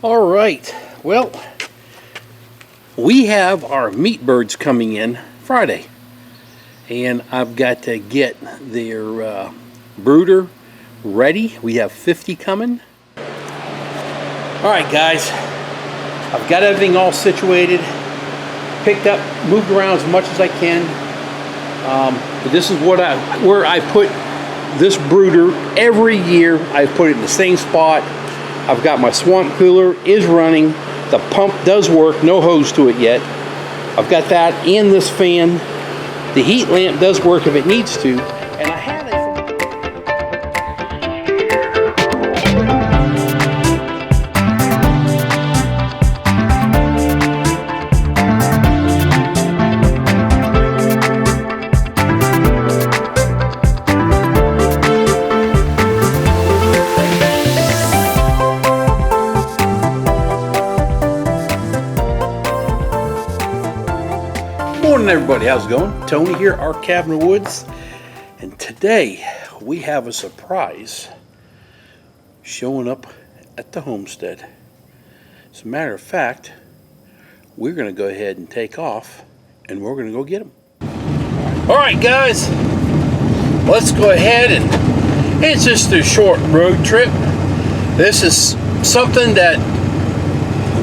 All right, well, we have our meat birds coming in Friday, and I've got to get their brooder ready. We have 50 coming. All right, guys, I've got everything all situated, picked up, moved around as much as I can. But this is what where I put this brooder every year. I put it in the same spot. I've got my swamp cooler is running. The pump does work, no hose to it yet. I've got that and this fan. The heat lamp does work if it needs to. And I have it. Morning everybody, how's it going? Tony here, our cabin of woods, and today we have a surprise showing up at the homestead. As a matter of fact, we're going to go ahead and take off and we're going to go get them. All right guys, let's go ahead, and it's just a short road trip. This is something that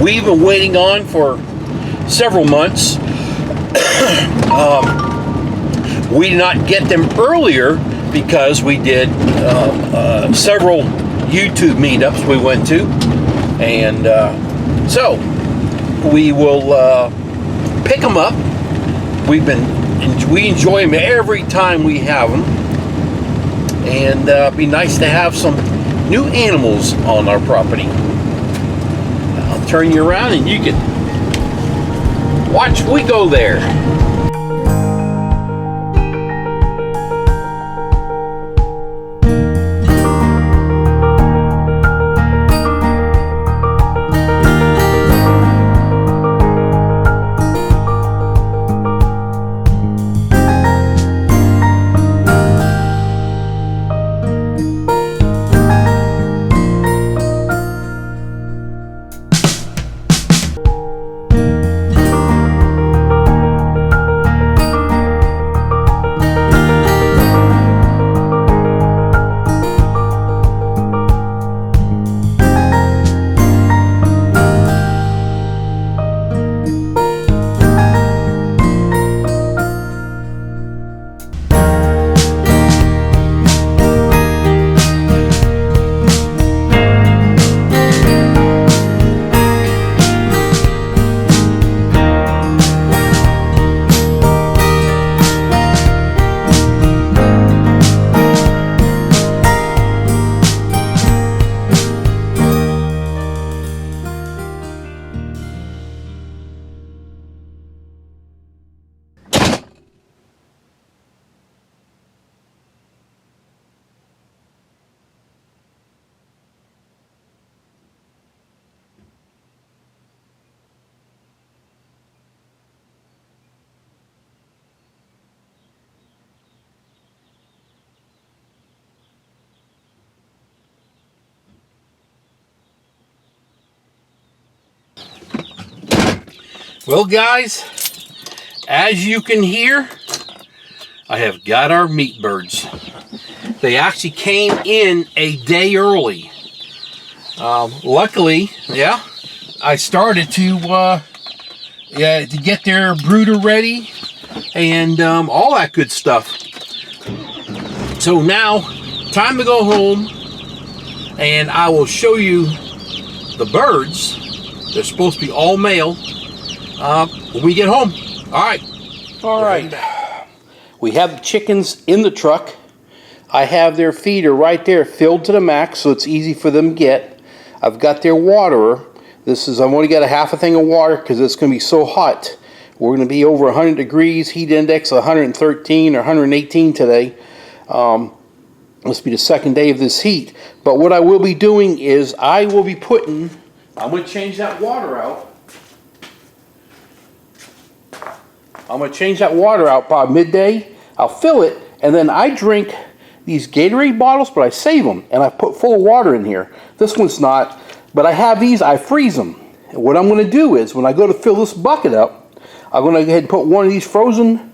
we've been waiting on for several months. We did not get them earlier because we did several YouTube meetups we went to, and so we will pick them up. We enjoy them every time we have them, and it'd be nice to have some new animals on our property. I'll turn you around and you can watch we go there. Well guys, as you can hear, I have got our meat birds. They actually came in a day early. Luckily, yeah, I started to get their brooder ready and all that good stuff. So now, time to go home, and I will show you the birds. They're supposed to be all male. When we get home. All right. We have the chickens in the truck. I have their feeder right there filled to the max, so it's easy for them to get. I've got their waterer. I've only got a half a thing of water because it's going to be so hot. We're going to be over 100 degrees, heat index 113 or 118 today. This will be the second day of this heat. But what I will be doing is I'm going to change that water out. I'm going to change that water out by midday. I'll fill it, and then I drink these Gatorade bottles, but I save them, and I put full of water in here. This one's not, But I have these, I freeze them. And what I'm going to do is, when I go to fill this bucket up, I'm going to go ahead and put one of these frozen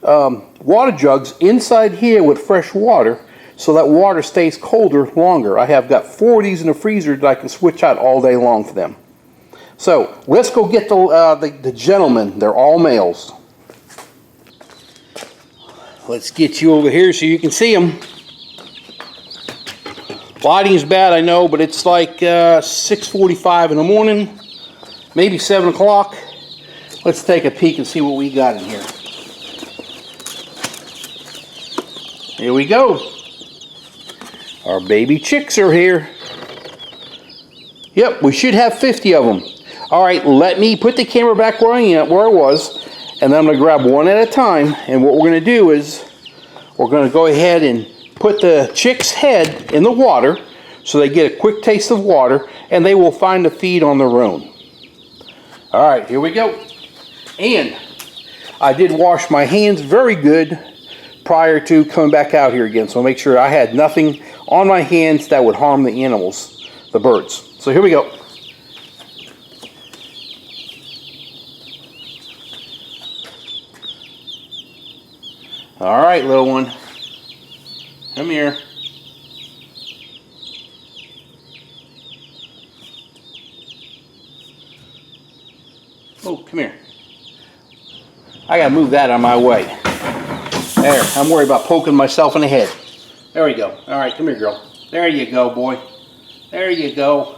water jugs inside here with fresh water, so that water stays colder longer. I have got 4 of these in the freezer that I can switch out all day long for them. So let's go get the gentlemen. They're all males. Let's get you over here so you can see them. Lighting's bad, I know, but it's like 6:45 in the morning, maybe 7 o'clock. Let's take a peek and see what we got in here. Here we go. Our baby chicks are here. Yep, we should have 50 of them. All right, let me put the camera back where I was, and then I'm going to grab one at a time. And what we're going to do is we're going to go ahead and put the chick's head in the water so they get a quick taste of water, and they will find the feed on their own. All right, here we go. And I did wash my hands very good prior to coming back out here again, so I'll make sure I had nothing on my hands that would harm the animals, the birds. So here we go. All right, little one, come here. Oh, come here. I gotta move that out of my way. There, I'm worried about poking myself in the head. There we go. All right, come here, girl. There you go, boy. There you go.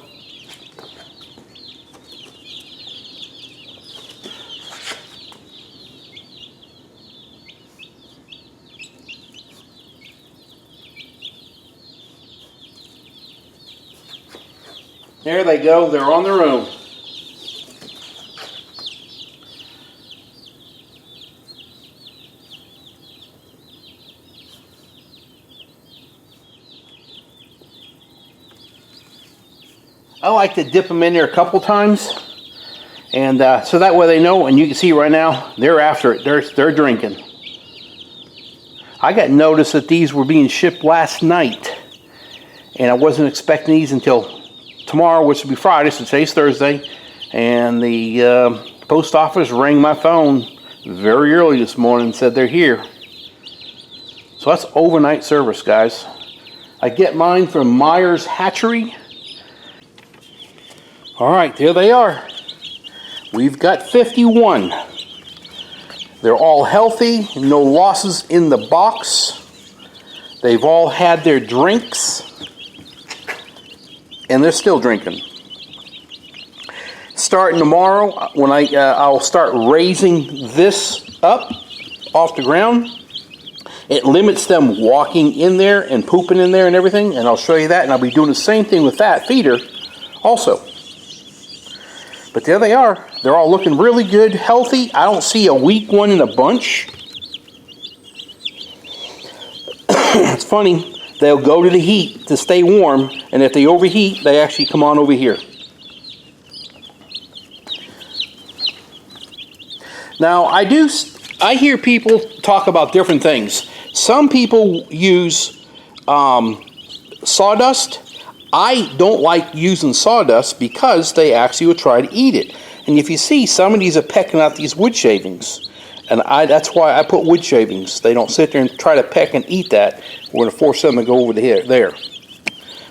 There they go. They're on their own. I like to dip them in there a couple times, and so that way they know. And you can see right now they're after it. They're drinking. I got notice that these were being shipped last night, and I wasn't expecting these until tomorrow, which will be Friday, so today's Thursday, and the post office rang my phone very early this morning and said they're here. So that's overnight service, guys. I get mine from Myers Hatchery. All right, there they are. We've got 51. They're all healthy, no losses in the box. They've all had their drinks, and they're still drinking. Starting tomorrow, when I'll start raising this up off the ground. It limits them walking in there and pooping in there and everything, and I'll show you that, and I'll be doing the same thing with that feeder also. But there they are. They're all looking really good, healthy. I don't see a weak one in a bunch. It's funny. They'll go to the heat to stay warm, and if they overheat, they actually come on over here. Now, I hear people talk about different things. Some people use sawdust. I don't like using sawdust because they actually will try to eat it. And if you see, some of these are pecking out these wood shavings. And that's why I put wood shavings. They don't sit there and try to peck and eat that. We're going to force them to go over there.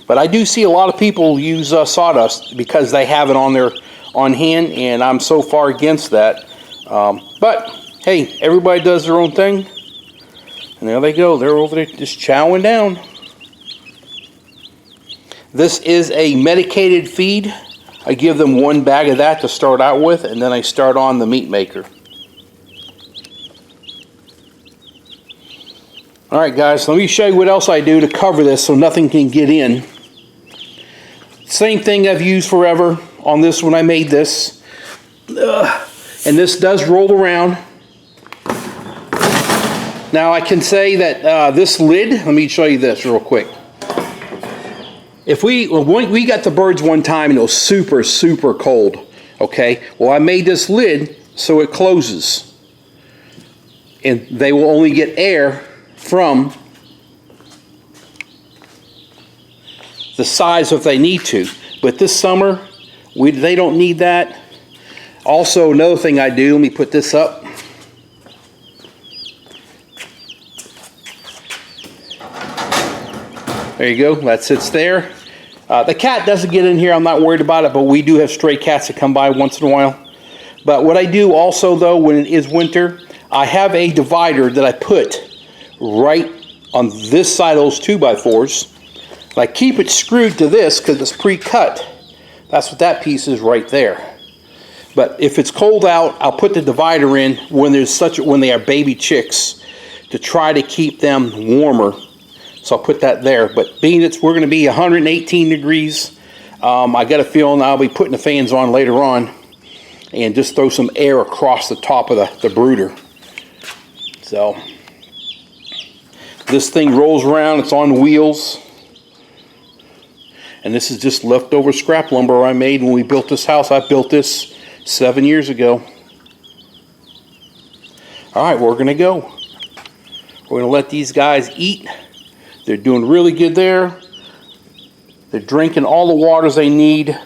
But I do see a lot of people use sawdust because they have it on hand, and I'm so far against that. But hey, everybody does their own thing. And there they go. They're over there just chowing down. This is a medicated feed. I give them 1 bag of that to start out with, and then I start on the meat maker. Alright guys, let me show you what else I do to cover this so nothing can get in. Same thing I've used forever on this when I made this. And this does roll around. Now I can say that this lid, let me show you this real quick. If we got the birds one time and it was super, super cold, okay? Well, I made this lid so it closes. And they will only get air from the sides if they need to. But this summer, they don't need that. Also, another thing I do, let me put this up. There you go, that sits there. The cat doesn't get in here, I'm not worried about it, but we do have stray cats that come by once in a while. But what I do also though, when it is winter, I have a divider that I put right on this side of those 2x4s. And I keep it screwed to this because it's pre-cut. That's what that piece is right there. But if it's cold out, I'll put the divider in when they are baby chicks to try to keep them warmer. So I'll put that there. But being we're going to be 118 degrees, I got a feeling I'll be putting the fans on later on and just throw some air across the top of the brooder. So this thing rolls around, it's on wheels. And this is just leftover scrap lumber I made when we built this house. I built this 7 years ago. All right, we're gonna go. We're gonna let these guys eat. They're doing really good there. They're drinking all the waters they need.